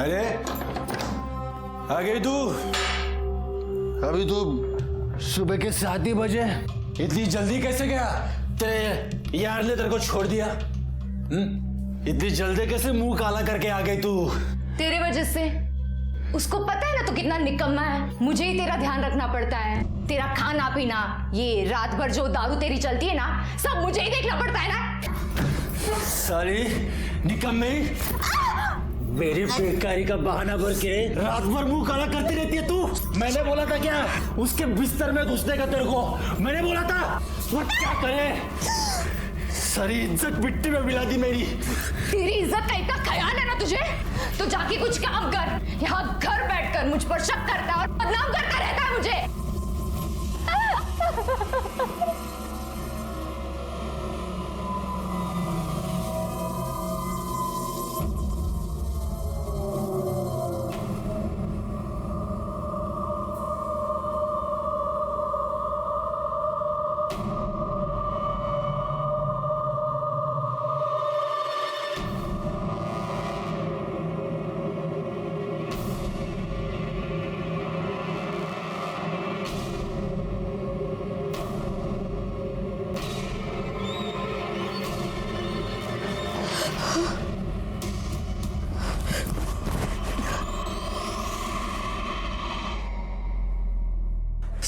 अरे आ गई तू? अभी तो सुबह के 7 ही बजे। इतनी जल्दी कैसे गया? तेरे यार ने तेरे को छोड़ दिया? इतनी जल्दी कैसे मुंह काला करके आ गई तू? तेरे वजह से। उसको पता है ना तू कितना निकम्मा है। मुझे ही तेरा ध्यान रखना पड़ता है। तेरा खाना पीना, ये रात भर जो दारू तेरी चलती है ना, सब मुझे ही देखना पड़ता है ना। सारी निकम्मे, मेरी बेकारी का बहाना भर के रात भर मुंह काला करती रहती है तू। मैंने बोला था क्या उसके बिस्तर में घुसने का तेरे को? मैंने बोला था। वो क्या करे? सारी इज्जत मिट्टी में मिला दी मेरी। तेरी इज्जत का इतना ख्याल है ना तुझे, तो जाके कुछ काम कर। यहाँ घर बैठकर मुझ पर शक करता है और बदनाम करता रहता है मुझे।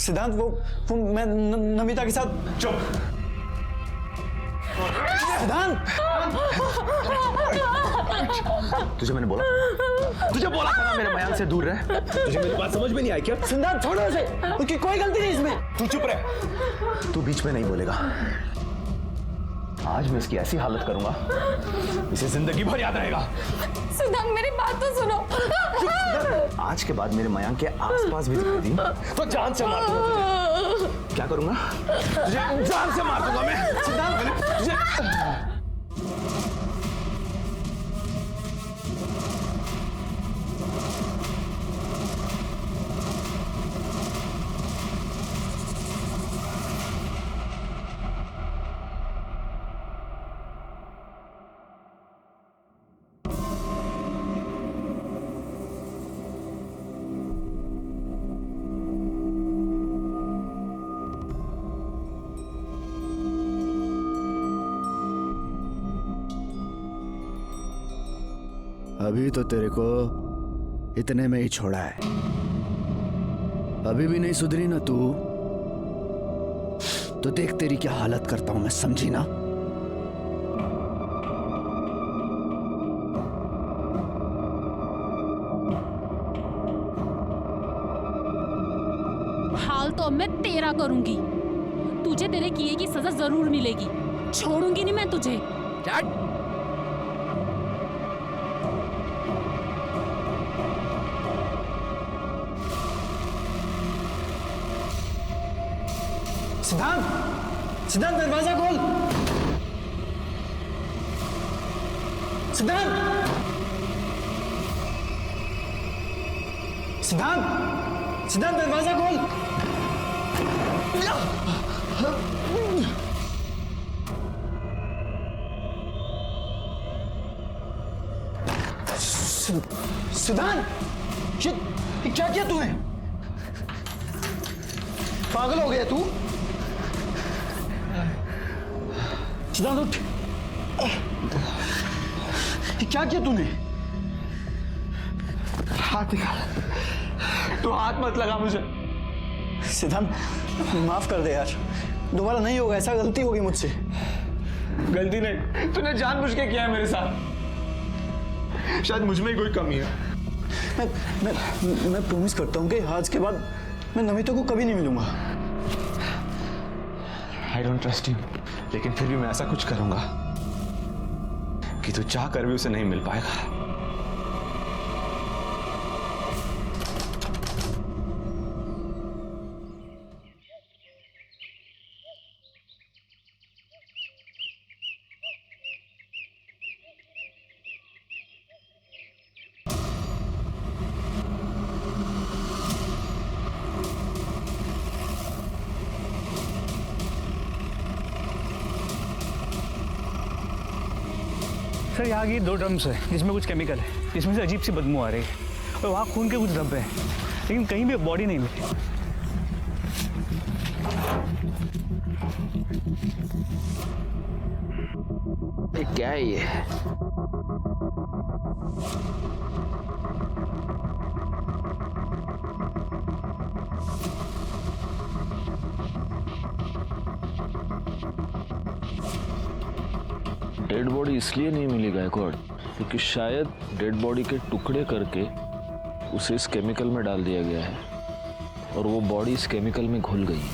सिद्धांत, वो मैं नमिता के साथ। चुप। सिद्धांत, तुझे मैंने बोला, तुझे बोला था ना मेरे मयांक से दूर रह। तुझे मेरी बात समझ में नहीं आई क्या? सिद्धांत छोड़ो उसे, उसकी कोई गलती नहीं इसमें। तू चुप रह। तू बीच में नहीं बोलेगा। आज मैं इसकी ऐसी हालत करूंगा, इसे जिंदगी भर याद रहेगा। सिद्धांत मेरी बात तो सुनो। आज के बाद मेरे मयांक के आसपास भी दिखाई दी तो जान से मार दूंगा। क्या करूंगा? तुझे जान से मार दूंगा मैं। सिद्धांत, अभी तो तेरे को इतने में ही छोड़ा है। अभी भी नहीं सुधरी ना तू, तो देख तेरी क्या हालत करता हूं मैं, समझी ना? हाल तो अब मैं तेरा करूंगी। तुझे तेरे किए की सजा जरूर मिलेगी। छोड़ूंगी नहीं मैं तुझे। सिद्धांत, सिद्धांत दरवाजा खोल। सिद्धांत, सिद्धांत, सिद्धांत दरवाजा खोल। सिद्धांत, ये क्या किया तूने? पागल हो गया तू? सिद्धांत उठ। क्या किया तूने? हाथ निकाल। तू हाथ मत लगा मुझे। सिद्धांत, माफ कर दे यार, दोबारा नहीं होगा ऐसा। गलती होगी मुझसे। गलती नहीं, तूने जानबूझ के किया है मेरे साथ। शायद मुझ में ही कोई कमी है। मैं प्रॉमिस करता हूँ कि आज के बाद मैं नमिता को कभी नहीं मिलूंगा। I don't trust you, लेकिन फिर भी मैं ऐसा कुछ करूंगा कि तू चाह कर भी उसे नहीं मिल पाएगा। सर यहाँ की 2 ड्रम्स है जिसमें कुछ केमिकल है, जिसमें से अजीब सी बदबू आ रही है, और वहाँ खून के कुछ धब्बे हैं, लेकिन कहीं भी बॉडी नहीं मिली। क्या है ये? डेड बॉडी इसलिए नहीं मिली गायकवाड़ क्योंकि शायद डेड बॉडी के टुकड़े करके उसे इस केमिकल में डाल दिया गया है और वो बॉडी इस केमिकल में घुल गई है।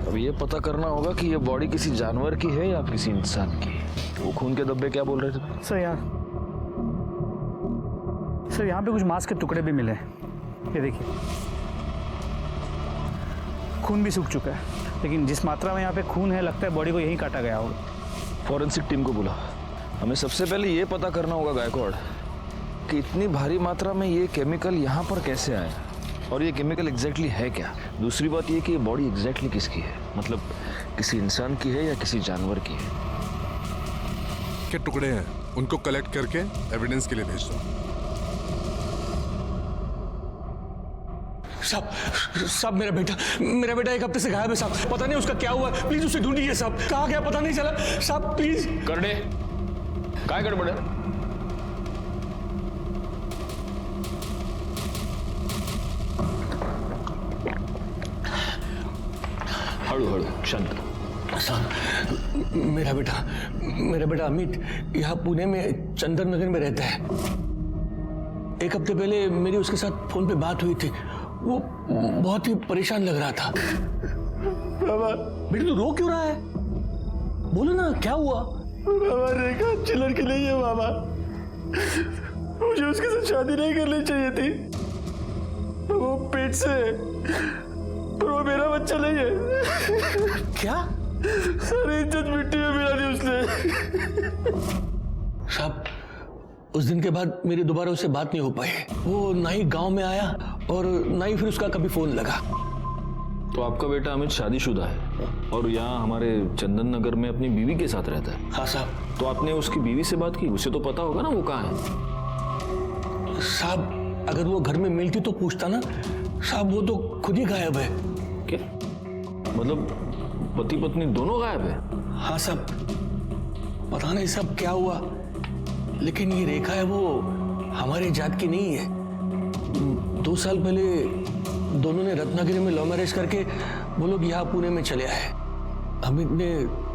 अब ये पता करना होगा कि ये बॉडी किसी जानवर की है या किसी इंसान की। वो खून के धब्बे क्या बोल रहे थे? सर यहाँ पे कुछ मांस के टुकड़े भी मिले हैं, ये देखिए। खून भी सूख चुका है, लेकिन जिस मात्रा में यहाँ पे खून है लगता है बॉडी को यहीं काटा गया होगा। फॉरेंसिक टीम को बुला। हमें सबसे पहले ये पता करना होगा गायकवाड़ कि इतनी भारी मात्रा में ये केमिकल यहाँ पर कैसे आया और ये केमिकल एग्जैक्टली है क्या। दूसरी बात ये कि ये बॉडी एग्जैक्टली किसकी है, मतलब किसी इंसान की है या किसी जानवर की है। के टुकड़े हैं उनको कलेक्ट करके एविडेंस के लिए भेज दो। साहब मेरा बेटा 1 हफ्ते से गायब है साहब, पता नहीं उसका क्या हुआ, प्लीज उसे ढूंढिए साहब, कहाँ गया पता नहीं चला साहब, प्लीज। करडे काय गड़बड़ है? हड़ू हड़ू शांत। साहब मेरा बेटा अमित यहाँ पुणे में चंदन नगर में रहता है। 1 हफ्ते पहले मेरी उसके साथ फोन पे बात हुई थी, वो बहुत ही परेशान लग रहा था। बाबा बेटा तू रो क्यों रहा है, बोलो ना क्या हुआ। बाबा रेखा अच्छी लड़की नहीं है बाबा, मुझे उसके साथ शादी नहीं करनी चाहिए थी। वो पेट से है और वो मेरा बच्चा नहीं है। क्या? सारी इज्जत मिट्टी में मिला दी उसने। साहब उस दिन के बाद मेरी दोबारा उससे बात नहीं हो पाई, वो ना ही गांव में आया और ना ही फिर उसका कभी फोन लगा। तो आपका बेटा अमित शादीशुदा है और यहाँ हमारे चंदन नगर में अपनी बीवी के साथ रहता है। हाँ साहब। तो आपने उसकी बीवी से बात की? उसे तो पता होगा ना वो कहाँ है। साहब अगर वो घर में मिलती तो पूछता ना साहब, वो तो खुद ही गायब है। क्या मतलब पति पत्नी दोनों गायब है? हाँ साहब, पता नहीं सब क्या हुआ, लेकिन ये रेखा है वो हमारे जात की नहीं है। 2 साल पहले दोनों ने रत्नागिरी में लव मैरिज करके वो लोग यहाँ पुणे में चले आए। अमित ने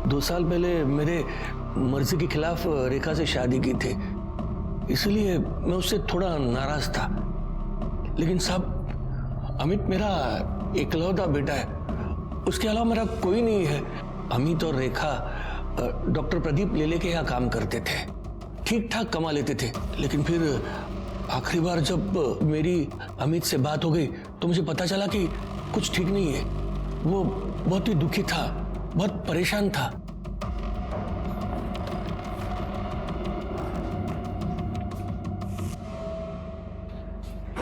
2 साल पहले मेरे मर्जी के खिलाफ रेखा से शादी की थी, इसलिए मैं उससे थोड़ा नाराज था। लेकिन साहब अमित मेरा इकलौता बेटा है, उसके अलावा मेरा कोई नहीं है। अमित और रेखा डॉक्टर प्रदीप लेले के यहाँ काम करते थे, ठीक ठाक कमा लेते थे। लेकिन फिर आखिरी बार जब मेरी अमित से बात हो गई तो मुझे पता चला कि कुछ ठीक नहीं है। वो बहुत ही दुखी था, बहुत परेशान था।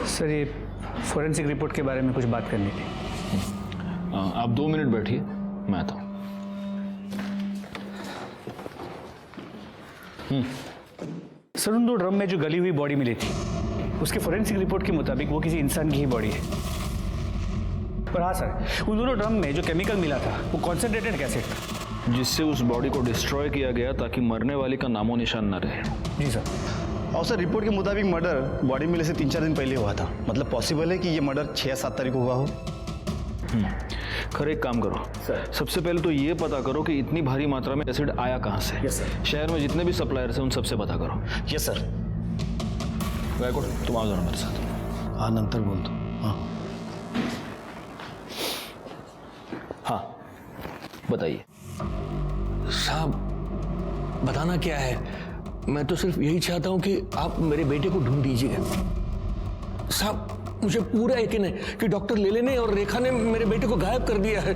सर ये फोरेंसिक रिपोर्ट के बारे में कुछ बात करनी थी। आप 2 मिनट बैठिए, मैं आता हूँ। सर उन 2 ड्रम में जो गली हुई बॉडी मिली थी, उसके फोरेंसिक रिपोर्ट के मुताबिक वो किसी इंसान की ही बॉडी है। पर हाँ सर, उन दोनों ड्रम में जो केमिकल मिला था वो कॉन्सेंट्रेटेड एसिड था, जिससे उस बॉडी को डिस्ट्रॉय किया गया ताकि मरने वाले का नामो निशान न रहे। जी सर। और सर रिपोर्ट के मुताबिक मर्डर बॉडी मिलने से 3-4 दिन पहले हुआ था, मतलब पॉसिबल है कि ये मर्डर 6 या 7 तारीख को हुआ हो। खैर एक काम करो सर, सबसे पहले तो ये पता करो कि इतनी भारी मात्रा में एसिड आया कहाँ से। Yes sir. शहर में जितने भी सप्लायर्स हैं उन सबसे पता करो। Yes sir. गायकवाड़ तुम आओ जरा मेरे साथ। हाँ नंतर बोल दो। हाँ बताइए। साहब बताना क्या है, मैं तो सिर्फ यही चाहता हूं कि आप मेरे बेटे को ढूंढ दीजिए। साहब मुझे पूरा यकीन है कि डॉक्टर लेले ने और रेखा ने मेरे बेटे को गायब कर दिया है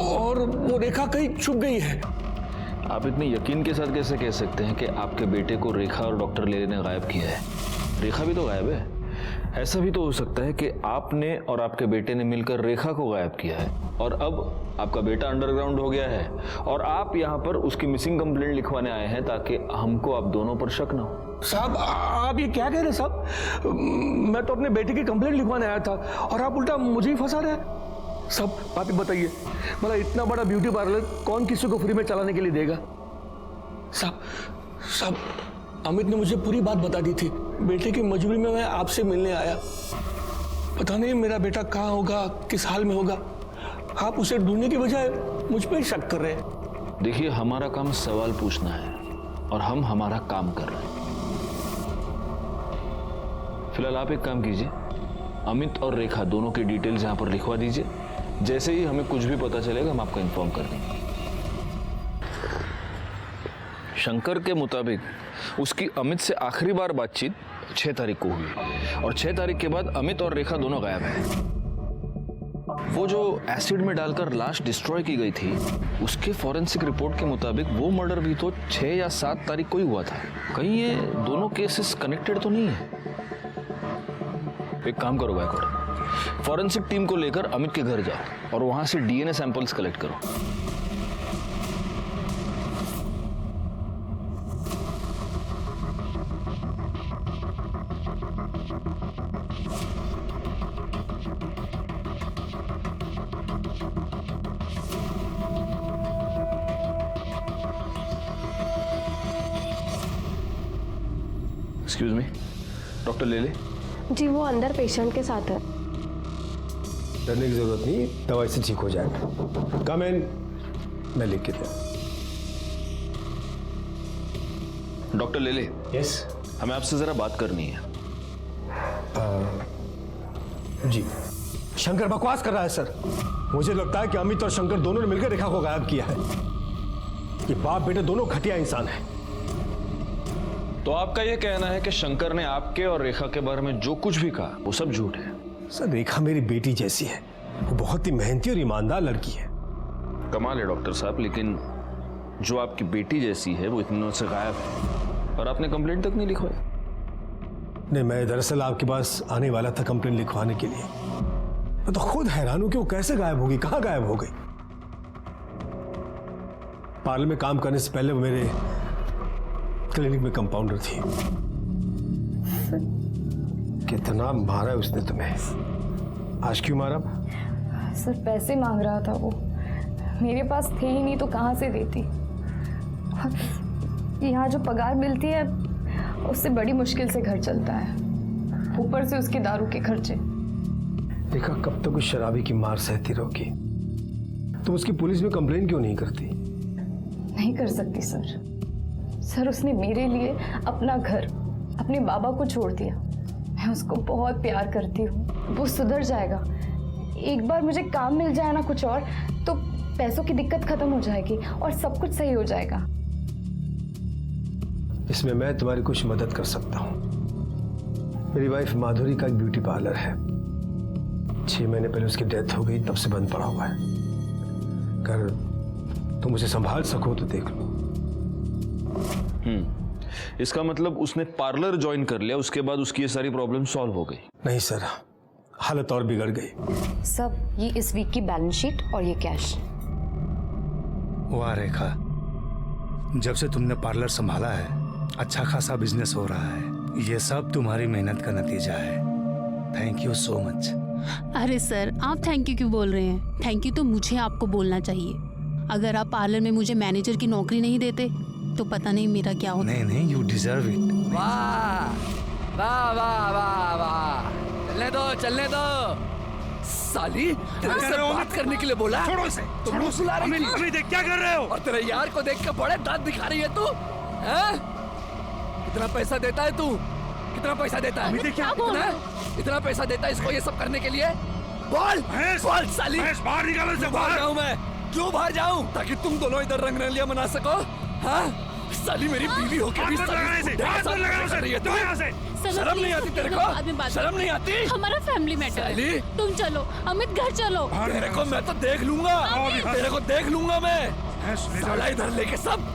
और वो रेखा कहीं छुप गई है। आप इतने यकीन के साथ कैसे कह सकते हैं कि आपके बेटे को रेखा और डॉक्टर लेले ने गायब किया है? रेखा भी तो गायब है। ऐसा भी तो हो सकता है कि आपने और आपके बेटे ने मिलकर रेखा को गायब किया है और अब आपका बेटा अंडरग्राउंड हो गया है और आप यहाँ पर उसकी मिसिंग कंप्लेंट लिखवाने आए हैं ताकि हमको आप दोनों पर शक ना हो। साहब आप ये क्या कह रहे हैं साहब? मैं तो अपने बेटे की कंप्लेंट लिखवाने आया था और आप उल्टा मुझे ही फंसा रहे हैं। साहब आप ही बताइए, मतलब इतना बड़ा ब्यूटी पार्लर कौन किसी को फ्री में चलाने के लिए देगा? साहब अमित ने मुझे पूरी बात बता दी थी। बेटे की मजबूरी में मैं आपसे मिलने आया। पता नहीं मेरा बेटा कहाँ होगा, किस हाल में होगा। आप उसे ढूंढने की बजाय मुझ पर शक कर रहे हैं। देखिए, हमारा काम सवाल पूछना है और हम हमारा काम कर रहे हैं। फिलहाल आप एक काम कीजिए, अमित और रेखा दोनों की डिटेल्स यहां पर लिखवा दीजिए। जैसे ही हमें कुछ भी पता चलेगा हम आपको इन्फॉर्म कर देंगे। शंकर के मुताबिक उसकी अमित से आखिरी बार बातचीत 6 तारीख को हुई और 6 तारीख के बाद अमित और रेखा दोनों गायब हैं। वो जो एसिड में डालकर लाश डिस्ट्रॉय की गई थी, उसके फॉरेंसिक रिपोर्ट के मुताबिक वो मर्डर भी तो 6 या 7 तारीख को ही हुआ था। कहीं ये दोनों केसेस कनेक्टेड तो नहीं है? एक काम करो गायकवाड़, फॉरेंसिक टीम को लेकर अमित के घर जाओ और वहां से डीएनए सैंपल्स कलेक्ट करो। एक्सक्यूज मी, डॉक्टर ले ले। जी वो अंदर पेशेंट के साथ है। डरने की जरूरत नहीं, दवाई से ठीक हो जाएगा। कम इन, मैं लिख के दे। डॉक्टर ले ले। यस, हमें आपसे जरा बात करनी है। जी। शंकर बकवास कर रहा है सर। मुझे लगता है कि अमित और शंकर दोनों ने मिलकर रेखा को गायब किया है। ये बाप बेटे दोनों घटिया इंसान हैं। तो आपका यह कहना है कि शंकर ने आपके और रेखा के बारे में जो कुछ भी कहा वो सब झूठ है? सर, रेखा मेरी बेटी जैसी है। वो बहुत ही मेहनती और ईमानदार लड़की है। कमाल है डॉक्टर साहब, लेकिन जो आपकी बेटी जैसी है वो इतने दिनों से गायब है और आपने कंप्लेंट तक नहीं लिखवाई। नहीं, मैं दरअसल आपके पास आने वाला था कंप्लेंट लिखवाने के लिए। मैं तो खुद हैरान हूं कि वो कैसे गायब होगी, कहां गायब हो गई। पार्लर में काम करने से पहले वो मेरे क्लिनिक में कंपाउंडर थी। कितना मारा है उसने तुम्हें? आज क्यों मारा? सर पैसे मांग रहा था वो, मेरे पास थे ही नहीं तो कहाँ से देती। यहाँ जो पगार मिलती है उससे बड़ी मुश्किल से घर चलता है, ऊपर से उसके दारू के खर्चे। देखा, कब तक उस शराबी की मार सहती रहोगी? तुम उसकी पुलिस में कंप्लेन क्यों नहीं करती? नहीं कर सकती सर, उसने मेरे लिए अपना घर, अपने बाबा को छोड़ दिया। मैं उसको बहुत प्यार करती हूँ। वो सुधर जाएगा। एक बार मुझे काम मिल जाए ना कुछ और, तो पैसों की दिक्कत खत्म हो जाएगी और सब कुछ सही हो जाएगा। इसमें मैं तुम्हारी कुछ मदद कर सकता हूँ। मेरी वाइफ माधुरी का एक ब्यूटी पार्लर है। 6 महीने पहले उसकी डेथ हो गई, तब से बंद पड़ा हुआ है। अगर तुम उसे संभाल सको तो देख लो। इसका मतलब उसने पार्लर ज्वाइन कर लिया, उसके बाद उसकी ये सारी प्रॉब्लम सॉल्व हो गई? नहीं सर, हालत और बिगड़ गई। सब ये इस वीक की बैलेंस शीट और ये कैश। वाह रेखा, जब से तुमने पार्लर संभाला है अच्छा खासा बिजनेस हो रहा है। ये सब तुम्हारी मेहनत का नतीजा है। Thank you so much. अरे सर, आप थैंक यू क्यों बोल रहे हैं? थैंक यू तो मुझे आपको बोलना चाहिए। अगर आप पार्लर में मुझे मैनेजर की नौकरी नहीं देते तो पता नहीं मेरा क्या होता। नहीं, यू डिजर्व इट। वाह वाह वाह वाह वाह, चलने दो साली, तेरे से बात करने के लिए बोला। छोड़ो इसे, तुम बुला रही थी। अमित क्या कर रहे हो? और तेरे यार को देख के बड़े दांत दिखा रही है तू, हैं? कितना पैसा देता है तू? कितना पैसा देता है? अमित क्या बोल रहा है? इतना पैसा देता है इसको ये सब करने के लिए? बोल बोल साली, बाहर निकालो इसे। बाहर जाऊं मैं? क्यों बाहर जाऊं? ताकि तुम दोनों इधर रंगरलिया मना सको? हाँ साली, मेरी बीवी होके भी शर्म नहीं आती तेरे को? शर्म नहीं आती? हमारा फैमिली मैटर है। तुम चलो अमित, घर चलो। तेरे को मैं तो देख लूंगा, तेरे को देख लूंगा मैं। साला इधर लेके सब।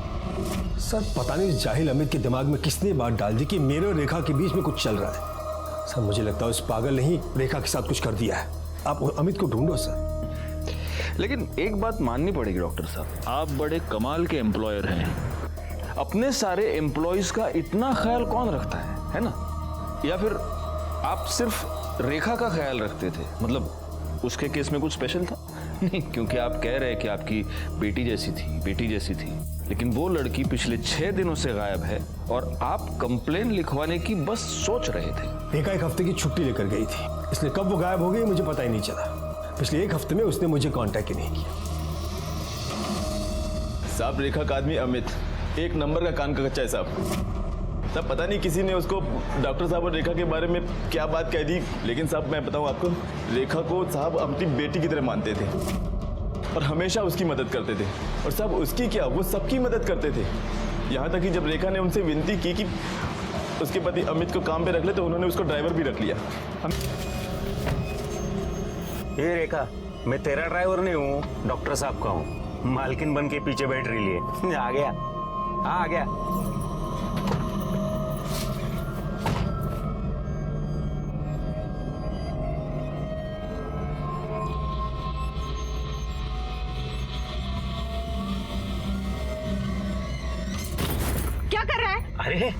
सर, पता नहीं जाहिल अमित के दिमाग में किसने बात डाल दी कि मेरे और रेखा के बीच में कुछ चल रहा है। सर मुझे लगता है उस पागल ने ही रेखा के साथ कुछ कर दिया है। आप अमित को ढूंढो सर। लेकिन एक बात माननी पड़ेगी डॉक्टर साहब, आप बड़े कमाल के एम्प्लॉयर हैं। अपने सारे एम्प्लॉयज का इतना ख्याल कौन रखता है ना? या फिर आप सिर्फ रेखा का ख्याल रखते थे? मतलब उसके केस में कुछ स्पेशल था? नहीं, क्योंकि आप कह रहे हैं कि आपकी बेटी जैसी थी, लेकिन वो लड़की पिछले 6 दिनों से गायब है और आप कंप्लेन लिखवाने की बस सोच रहे थे। रेखा 1 हफ्ते की छुट्टी लेकर गई थी, इसलिए कब वो गायब हो गई मुझे पता ही नहीं चला। पिछले 1 हफ्ते में उसने मुझे कांटेक्ट ही नहीं किया। साहब रेखा का आदमी अमित 1 नंबर का कान का कच्चा है साहब। तब पता नहीं किसी ने उसको डॉक्टर साहब और रेखा के बारे में क्या बात कह दी, लेकिन साहब मैं बताऊं आपको, रेखा को साहब अपनी बेटी की तरह मानते थे और हमेशा उसकी मदद करते थे। और साहब उसकी क्या, वो सबकी मदद करते थे। यहाँ तक कि जब रेखा ने उनसे विनती की कि उसके पति अमित को काम पे रख ले, तो उन्होंने उसको ड्राइवर भी रख लिया। ये रेखा, मैं तेरा ड्राइवर नहीं हूँ, डॉक्टर साहब का हूँ। मालकिन बन के पीछे बैठ रही है। आ गया, हाँ आ गया। क्या कर रहा है? अरे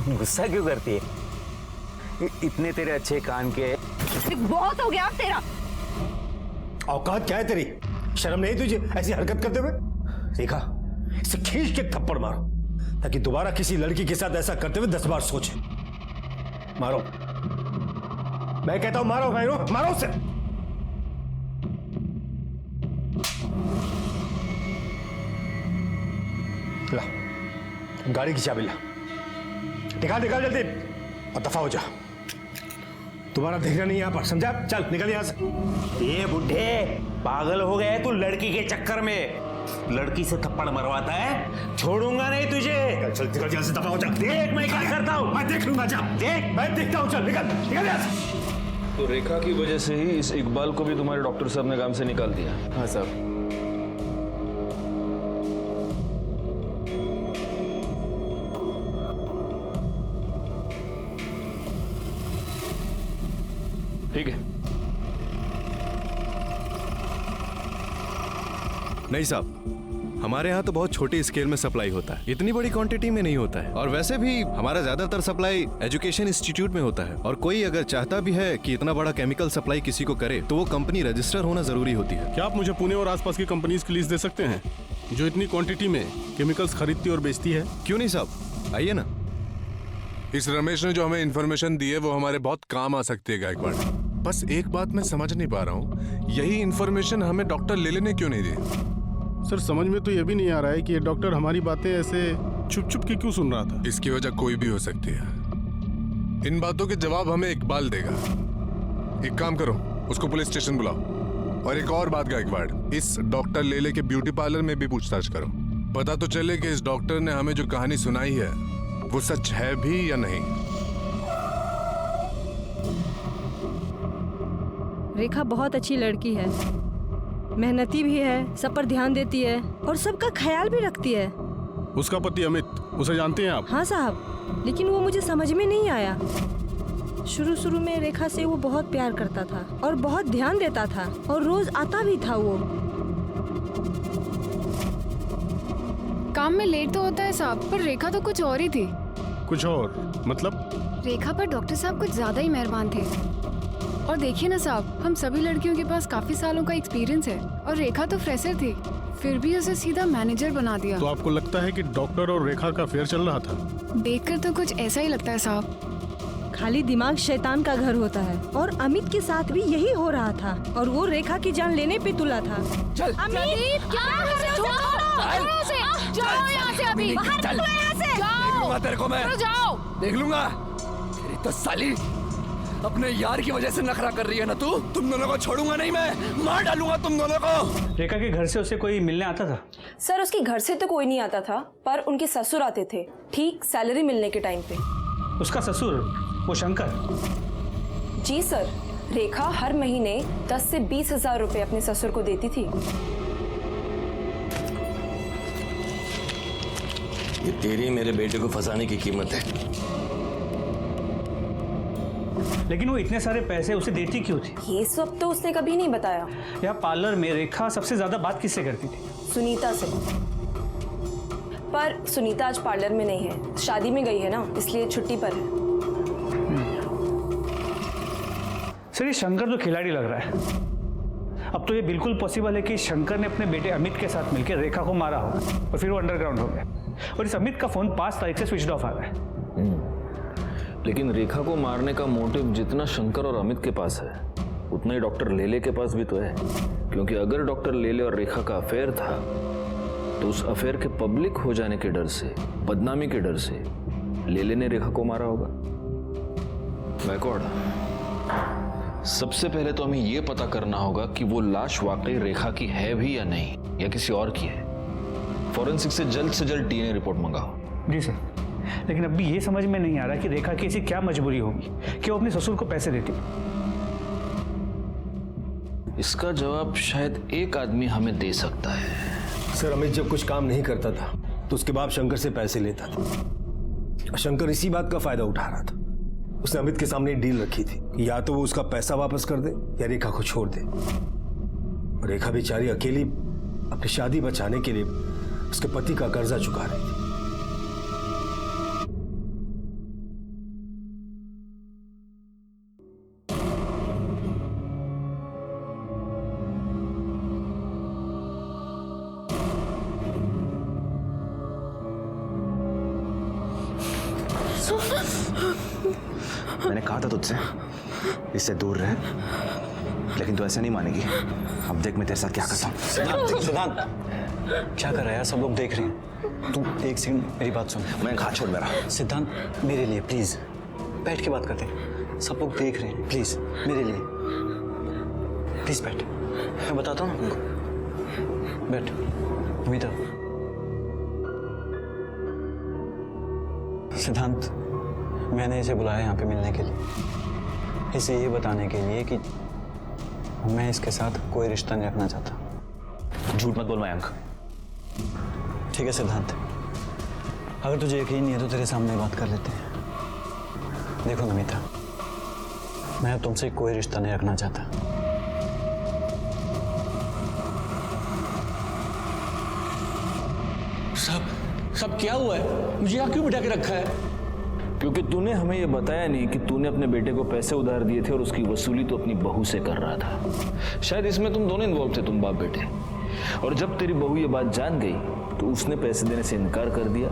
गुस्सा क्यों करती है? इतने तेरे अच्छे कान के। बहुत हो गया अब तेरा। औकात क्या है तेरी? शर्म नहीं तुझे ऐसी हरकत करते हुए? रेखा, इसे खींच के थप्पड़ मारो ताकि दोबारा किसी लड़की के साथ ऐसा करते हुए 10 बार सोचे। मारो, मैं कहता हूं मारो, मारो उसे। ला गाड़ी की चाबी ला, निकाल जल्दी और दफा हो जा। तुम्हारा देखना नहीं यहां पर, समझा? चल निकल यहां से। ये बुढ़े पागल हो गए तू लड़की के चक्कर में। लड़की से थप्पड़ मरवाता है, छोड़ूंगा नहीं तुझे। चल निकल यहां से, दफा हो जा। देख मैं क्या करता हूं। मैं देख लूंगा, जा देख, मैं देखता हूं। चल निकल यहां से। तो रेखा की वजह से ही इस इकबाल को भी तुम्हारे डॉक्टर साहब ने काम से निकाल दिया? हाँ साहब। ठीक है। नहीं साहब, हमारे यहाँ तो बहुत छोटी स्केल में सप्लाई होता है, इतनी बड़ी क्वांटिटी में नहीं होता है। और वैसे भी हमारा ज्यादातर सप्लाई एजुकेशन इंस्टीट्यूट में होता है। और कोई अगर चाहता भी है कि इतना बड़ा केमिकल सप्लाई किसी को करे, तो वो कंपनी रजिस्टर होना जरूरी होती है। क्या आप मुझे पुणे और आसपास की कंपनीज की लिस्ट दे सकते हैं जो इतनी क्वांटिटी में केमिकल्स खरीदती और बेचती है? क्यों नहीं साहब, आइए ना। इस रमेश ने जो हमें इन्फॉर्मेशन दी है वो हमारे बहुत काम आ सकती है गायकवाड़। बस एक बात मैं समझ नहीं पा रहा हूँ, यही इन्फॉर्मेशन हमें डॉक्टर लेले ने क्यों नहीं दी? सर समझ में तो ये भी नहीं आ रहा है कि ये डॉक्टर हमारी बातें ऐसे छुप छुप के क्यों सुन रहा था। इसकी वजह कोई भी हो सकती है। इन बातों के जवाब हमें इकबाल देगा। एक काम करो, उसको पुलिस स्टेशन बुलाओ। और एक और बात गायकवाड़, इस डॉक्टर लेले के ब्यूटी पार्लर में भी पूछताछ करो। पता तो चले कि इस डॉक्टर ने हमें जो कहानी सुनाई है वो सच है भी या नहीं। रेखा बहुत अच्छी लड़की है, मेहनती भी है, सब पर ध्यान देती है और सबका ख्याल भी रखती है। उसका पति अमित, उसे जानते हैं आप? हाँ साहब, लेकिन वो मुझे समझ में नहीं आया। शुरू में रेखा से वो बहुत प्यार करता था और बहुत ध्यान देता था और रोज आता भी था। वो काम में लेट तो होता है साहब, पर रेखा तो कुछ और ही थी। कुछ और मतलब? रेखा पर डॉक्टर साहब कुछ ज्यादा ही मेहरबान थे। और देखिए ना साहब, हम सभी लड़कियों के पास काफी सालों का एक्सपीरियंस है और रेखा तो फ्रेशर थी, फिर भी उसे सीधा मैनेजर बना दिया। तो आपको लगता है कि डॉक्टर और रेखा का अफेयर चल रहा था? देखकर तो कुछ ऐसा ही लगता है साहब। खाली दिमाग शैतान का घर होता है और अमित के साथ भी यही हो रहा था और वो रेखा की जान लेने पे तुला था। चल अमित, क्या कर रहे हो? जाओ यहाँ से अभी, बाहर निकलो यहाँ से। देख लूंगा तेरे को मैं, जाओ। देख लूंगा। तेरी तो साली अपने यार की वजह से नखरा कर रही है ना तू। तुम दोनों को छोड़ूंगा नहीं मैं, मार डालूंगा तुम दोनों को। रेखा के घर से उसे कोई मिलने आता था? सर उसके घर से तो कोई नहीं आता था, पर उनके ससुर आते थे ठीक सैलरी मिलने के टाइम पे। उसका ससुर वो शंकर? जी सर, रेखा हर महीने 10 से 20 हजार रुपए अपने ससुर को देती थी। ये तेरी मेरे बेटे को फंसाने की कीमत है। लेकिन वो इतने सारे पैसे उसे देती क्यों थी? ये सब तो उसने कभी नहीं बताया। यहाँ पार्लर में रेखा सबसे ज्यादा बात किससे करती थी? सुनीता से। पर सुनीता आज पार्लर में नहीं है, शादी में गई है ना, इसलिए छुट्टी पर है। सर, ये शंकर तो खिलाड़ी लग रहा है। अब तो ये बिल्कुल पॉसिबल है कि शंकर ने अपने बेटे अमित के साथ मिलकर रेखा को मारा हो और फिर वो अंडरग्राउंड हो गया। और इस अमित का फोन 5 तारीख से स्विच ऑफ आ रहा है। लेकिन रेखा को मारने का मोटिव जितना शंकर और अमित के पास है, उतना ही डॉक्टर लेले के पास भी तो है। क्योंकि अगर डॉक्टर लेले और रेखा का अफेयर था, तो उस अफेयर के पब्लिक हो जाने के डर से, बदनामी के डर से लेले ने रेखा को मारा होगा। गायकवाड़, सबसे पहले तो हमें यह पता करना होगा कि वो लाश वाकई रेखा की है भी या नहीं, या किसी और की है। फॉरेंसिक से जल्द डीएनए रिपोर्ट मंगाओ। जी सर, लेकिन अभी ये समझ में नहीं आ रहा कि रेखा की ऐसी क्या मजबूरी होगी कि वो अपने ससुर को पैसे देती। इसका जवाब शायद एक आदमी हमें दे सकता है। सर, अमित जब कुछ काम नहीं करता था तो उसके बाद शंकर से पैसे लेता था। शंकर इसी बात का फायदा उठा रहा था। उसने अमित के सामने एक डील रखी थी, या तो वो उसका पैसा वापस कर दे या रेखा को छोड़ दे। और रेखा बेचारी अकेली अपनी शादी बचाने के लिए उसके पति का कर्जा चुका रही थी। मैंने कहा था तुझसे इससे दूर रहे, लेकिन तू ऐसे नहीं मानेगी। अब देख मैं तेरे साथ क्या करता हूँ। सिद्धांत, क्या कर रहा है यार? सब लोग देख रहे हैं। तू एक सेकंड मेरी बात सुन। मैं हाथ छोड़ मेरा। सिद्धांत, मेरे लिए प्लीज बैठ के बात करते हैं। सब लोग देख रहे हैं, प्लीज मेरे लिए प्लीज बैठ। मैं बताता हूँ ना उनको। बैठ अमिता। सिद्धांत, मैंने इसे बुलाया यहाँ पे मिलने के लिए, इसे ये बताने के लिए कि मैं इसके साथ कोई रिश्ता नहीं रखना चाहता। झूठ मत बोल मयंक। ठीक है सिद्धांत, अगर तुझे यकीन नहीं है तो तेरे सामने बात कर लेते हैं। देखो नमिता, मैं अब तुमसे कोई रिश्ता नहीं रखना चाहता। सब क्या हुआ है? मुझे यहाँ क्यों बिठा के रखा है? क्योंकि तूने हमें यह बताया नहीं कि तूने अपने बेटे को पैसे उधार दिए थे और उसकी वसूली तो अपनी बहू से कर रहा था। शायद इसमें तुम दोनों इन्वॉल्व थे, तुम बाप बेटे। और जब तेरी बहू ये बात जान गई तो उसने पैसे देने से इनकार कर दिया,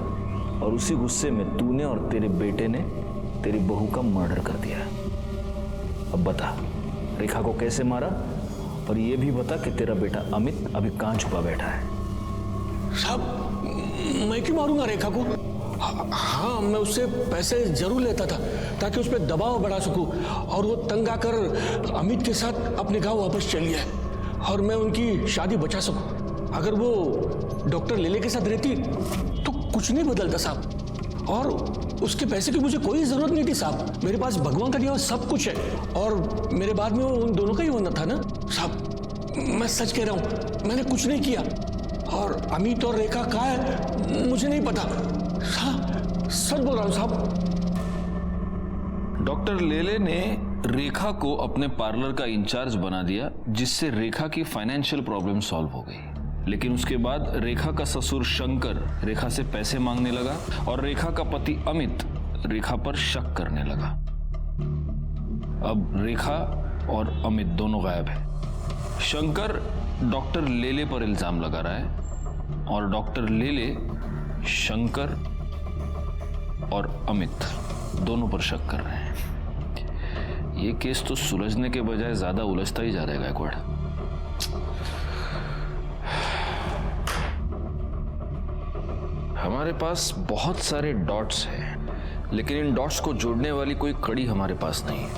और उसी गुस्से में तूने और तेरे बेटे ने तेरी बहू का मर्डर कर दिया। अब बता, रेखा को कैसे मारा, और ये भी बता कि तेरा बेटा अमित अभी कहाँ छुपा बैठा है। साहब, मैं क्यों मारूंगा रेखा को? हाँ, मैं उससे पैसे जरूर लेता था ताकि उस पर दबाव बढ़ा सकूं और वो तंग आकर अमित के साथ अपने गांव वापस चली जाए और मैं उनकी शादी बचा सकूं। अगर वो डॉक्टर लेले के साथ रहती तो कुछ नहीं बदलता साहब, और उसके पैसे की मुझे कोई जरूरत नहीं थी साहब। मेरे पास भगवान का दिया हुआ सब कुछ है, और मेरे बाद में वो उन दोनों का ही होना था ना साहब। मैं सच कह रहा हूं, मैंने कुछ नहीं किया, और अमित और रेखा कहाँ है मुझे नहीं पता। सच बोल रहा हूं साहब। डॉक्टर लेले ने रेखा को अपने पार्लर का इंचार्ज बना दिया, जिससे रेखा की फाइनेंशियल प्रॉब्लम सॉल्व हो गई। लेकिन उसके बाद रेखा का ससुर शंकर रेखा से पैसे मांगने लगा, और रेखा का पति अमित रेखा पर शक करने लगा। अब रेखा और अमित दोनों गायब हैं। शंकर डॉक्टर लेले पर इल्जाम लगा रहा है, और डॉक्टर लेले शंकर और अमित दोनों पर शक कर रहे हैं। ये केस तो सुलझने के बजाय ज्यादा उलझता ही जा रहा है गायकवाड़। हमारे पास बहुत सारे डॉट्स हैं, लेकिन इन डॉट्स को जोड़ने वाली कोई कड़ी हमारे पास नहीं है।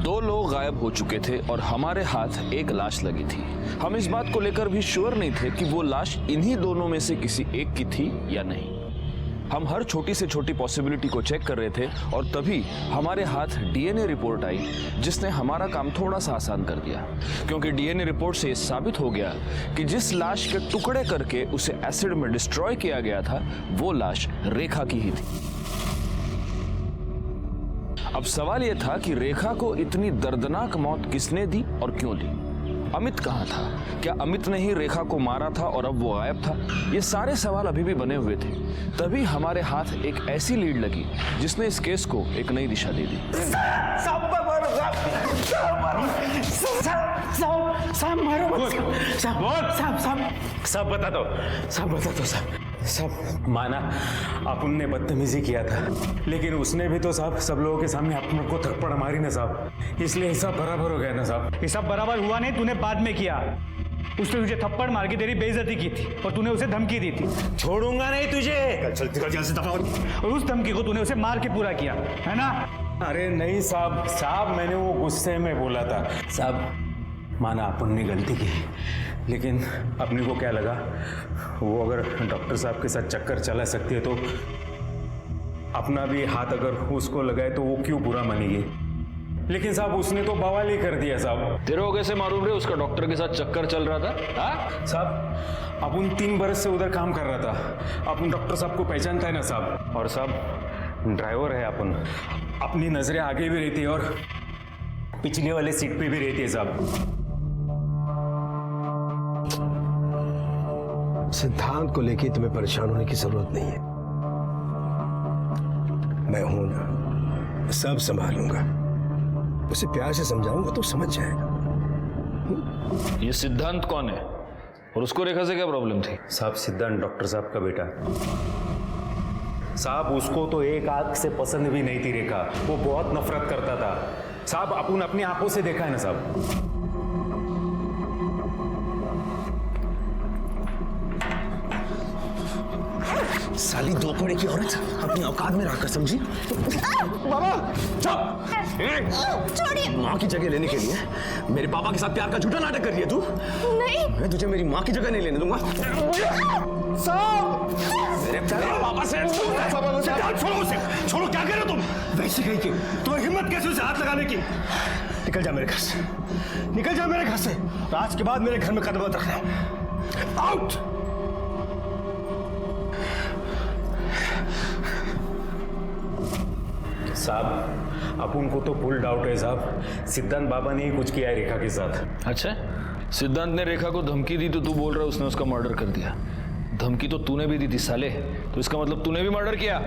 2 लोग गायब हो चुके थे और हमारे हाथ एक लाश लगी थी। हम इस बात को लेकर भी श्योर नहीं थे कि वो लाश इन्हीं दोनों में से किसी एक की थी या नहीं। हम हर छोटी से छोटी पॉसिबिलिटी को चेक कर रहे थे, और तभी हमारे हाथ डीएनए रिपोर्ट आई, जिसने हमारा काम थोड़ा सा आसान कर दिया। क्योंकि डीएनए रिपोर्ट से साबित हो गया कि जिस लाश के टुकड़े करके उसे एसिड में डिस्ट्रॉय किया गया था, वो लाश रेखा की ही थी। अब सवाल यह था कि रेखा को इतनी दर्दनाक मौत किसने दी और क्यों दी? अमित कहाँ था? क्या अमित ने ही रेखा को मारा था और अब वो गायब था? ये सारे सवाल अभी भी बने हुए थे। तभी हमारे हाथ एक ऐसी लीड लगी जिसने इस केस को एक नई दिशा दे दी। सब बता दो सब माना अपन ने बदतमीजी किया था, लेकिन उसने भी तो साहब सब लोगों के सामने अपन को थप्पड़ मारी ना साहब, इसलिए हिसाब बराबर हो गया ना साहब। ये सब बराबर हुआ नहीं, तूने बाद में किया। उसने तुझे थप्पड़ मार के तेरी बेइज्जती की थी और तूने उसे धमकी दी थी। छोड़ूंगा नहीं तुझे, चल से दफा। और उस धमकी को तूने उसे मार के पूरा किया, है ना? अरे नहीं साहब मैंने वो गुस्से में बोला था साहब। माना अपन ने गलती की, लेकिन अपने को क्या लगा वो अगर डॉक्टर साहब के साथ चक्कर चला सकती है तो अपना भी हाथ अगर उसको लगाए तो वो क्यों बुरा मानेगी। लेकिन साहब उसने तो बवाल ही कर दिया साहब। तेरे को कैसे मालूम रे उसका डॉक्टर के साथ चक्कर चल रहा था? हाँ साहब अपन 3 बरस से उधर काम कर रहा था, अपन डॉक्टर साहब को पहचानता है ना साहब। और साहब ड्राइवर है अपन, अपनी नजरें आगे भी रहती है और पिछले वाले सीट पे भी रहती है साहब। सिद्धांत को लेके तुम्हें परेशान होने की जरूरत नहीं है, मैं हूं ना, सब संभालूंगा। उसे प्यार से समझाऊंगा तो समझ जाएगा। ये सिद्धांत कौन है और उसको रेखा से क्या प्रॉब्लम थी? साहब सिद्धांत डॉक्टर साहब का बेटा साहब, उसको तो एक आंख से पसंद भी नहीं थी रेखा, वो बहुत नफरत करता था साहब। अपन अपनी आंखों से देखा है ना साहब। साली 2 कोड़े की औरत अपनी औकात में रहकर, समझी? बाबा छोड़िए। माँ की जगह लेने के लिए मेरे पापा के साथ प्यार का झूठा नाटक कर रही है तू? नहीं, मैं तुझे मेरी माँ की जगह नहीं लेने दूंगा। मेरे पापा से छोड़ो, क्या कर रहे हो तुम? वैसे कहीं की तुम्हें हिम्मत कैसे उसे हाथ लगाने की? निकल जा मेरे घर से, निकल जा मेरे घर से। आज के बाद मेरे घर में कदम मत रखना। आउट। साहब अपन को तो फुल डाउट है साहब, सिद्धांत बाबा ने ही कुछ किया है रेखा के साथ। अच्छा, सिद्धांत ने रेखा को धमकी दी तो तू बोल रहा है उसने उसका मर्डर कर दिया? धमकी तो तूने भी दी थी साले, तो इसका मतलब तूने भी मर्डर किया?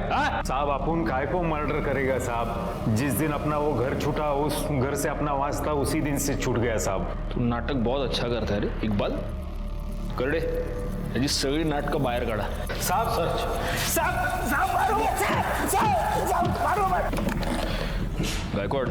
साहब अपन काय को मर्डर करेगा साहब? जिस दिन अपना वो घर छूटा, उस घर से अपना वास्ता उसी दिन से छूट गया साहब। तू नाटक बहुत अच्छा करता है रे इकबाल, कर दे याची सगळी नाटक बाहेर काढा। साहब गायकवाड़,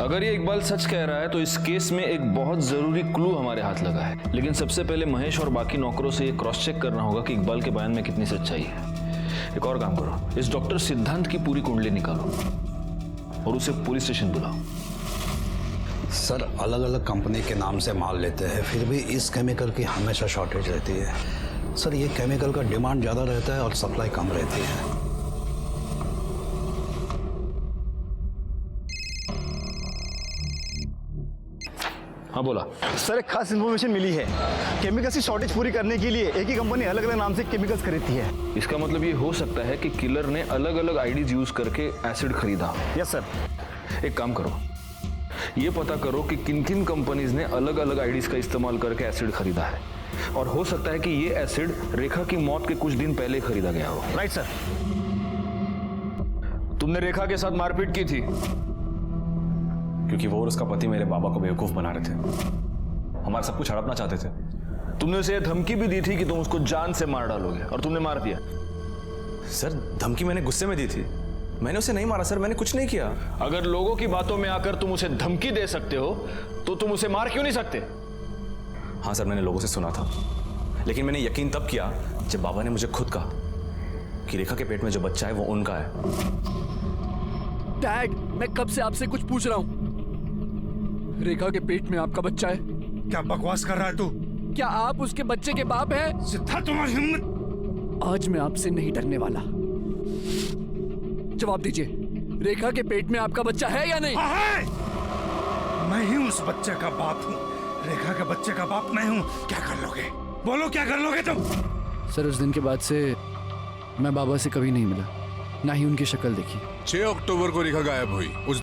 अगर ये इकबाल सच कह रहा है तो इस केस में एक बहुत जरूरी क्लू हमारे हाथ लगा है। लेकिन सबसे पहले महेश और बाकी नौकरों से ये क्रॉस चेक करना होगा कि इकबाल के बयान में कितनी सच्चाई है। एक और काम करो, इस डॉक्टर सिद्धांत की पूरी कुंडली निकालो और उसे पुलिस स्टेशन बुलाओ। सर अलग अलग कंपनी के नाम से माल लेते हैं, फिर भी इस केमिकल की हमेशा शॉर्टेज रहती है। सर ये केमिकल का डिमांड ज़्यादा रहता है और सप्लाई कम रहती है। हाँ बोला सर, एक खास इन्फॉर्मेशन मिली है। केमिकल्स की शॉर्टेज पूरी करने के लिए एक ही कंपनी अलग अलग नाम से केमिकल्स खरीदती है। इसका मतलब ये हो सकता है कि किलर ने अलग अलग आईडीज यूज करके एसिड खरीदा। Yes sir. एक काम करो, ये पता करो कि किन किन कंपनीज ने अलग अलग आईडीज का इस्तेमाल करके एसिड खरीदा है, और हो सकता है कि ये एसिड रेखा की मौत के कुछ दिन पहले खरीदा गया हो। Right sir. तुमने रेखा के साथ मारपीट की थी क्योंकि वो और उसका पति मेरे बाबा को बेवकूफ बना रहे थे, हमारा सब कुछ हड़पना चाहते थे। तुमने उसे धमकी भी दी थी कि तुम उसको जान से मार डालोगे, और तुमने मार दिया। सर धमकी मैंने गुस्से में दी थी, मैंने उसे नहीं मारा सर, मैंने कुछ नहीं किया। अगर लोगों की बातों में आकर तुम उसे धमकी दे सकते हो तो तुम उसे मार क्यों नहीं सकते? हाँ सर, मैंने लोगों से सुना था, लेकिन मैंने यकीन तब किया जब बाबा ने मुझे खुद कहा कि रेखा के पेट में जो बच्चा है वो उनका है। डैड, मैं कब से आपसे कुछ पूछ रहा हूँ। रेखा के पेट में आपका बच्चा है? क्या बकवास कर रहा है तू? क्या आप उसके बच्चे के बाप हैं? सिद्धार्थ, तुम्हारी हिम्मत! आज मैं आपसे नहीं डरने वाला। जवाब दीजिए, रेखा के पेट में आपका बच्चा है या नहीं? है। मैं ही उस बच्चे का बाप हूँ, रेखा के बच्चे का बाप मैं हूँ। क्या कर लोगे? बोलो क्या कर लोगे तुम? सर उस दिन के बाद से मैं बाबा से कभी नहीं मिला। ना ही उनकी शक्ल देखी। 6 अक्टूबर को रेखा गायब हुई। उस